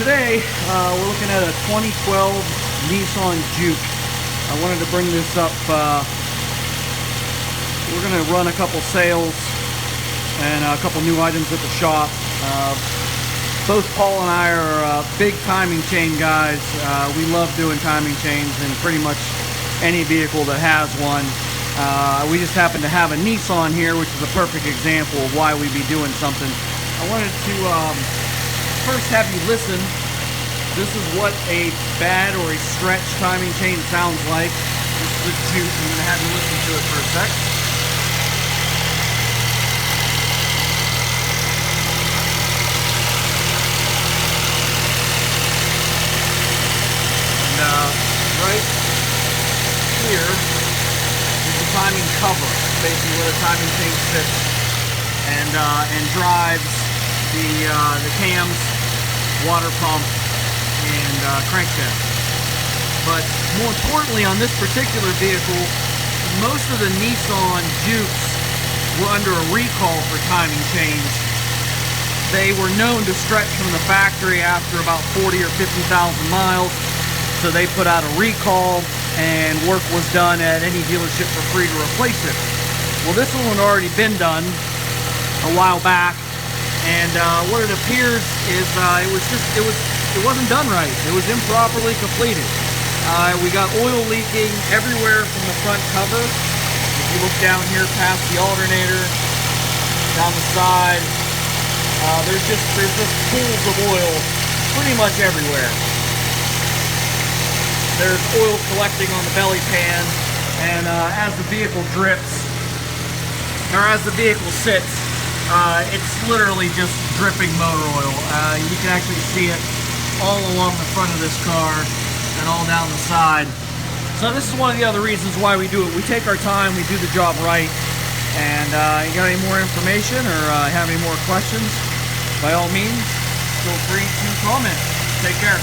today we're looking at a 2012 Nissan Juke. I wanted to bring this up. We're going to run a couple sales and a couple new items at the shop. Both Paul and I are big timing chain guys. We love doing timing chains in pretty much any vehicle that has one. We just happen to have a Nissan here, which is a perfect example of why we'd be doing something. I wanted to first have you listen. This is what a bad or a stretched timing chain sounds like. This is the Juke. I'm going to have you listen to it for a sec. Right here is the timing cover, basically where the timing chain sits, and drives the cams, water pump, and crankshaft. But more importantly, on this particular vehicle, most of the Nissan Jukes were under a recall for timing chains. They were known to stretch from the factory after about 40 or 50,000 miles. So they put out a recall, and work was done at any dealership for free to replace it. Well, this one had already been done a while back, and what it appears is it wasn't done right. It was improperly completed. We got oil leaking everywhere from the front cover. If you look down here past the alternator, down the side, there's just pools of oil pretty much everywhere. There's oil collecting on the belly pan, and as the vehicle drips, or as the vehicle sits, it's literally just dripping motor oil. You can actually see it all along the front of this car and all down the side. So this is one of the other reasons why we do it. We take our time, we do the job right, and you got any more information or have any more questions, by all means, feel free to comment. Take care.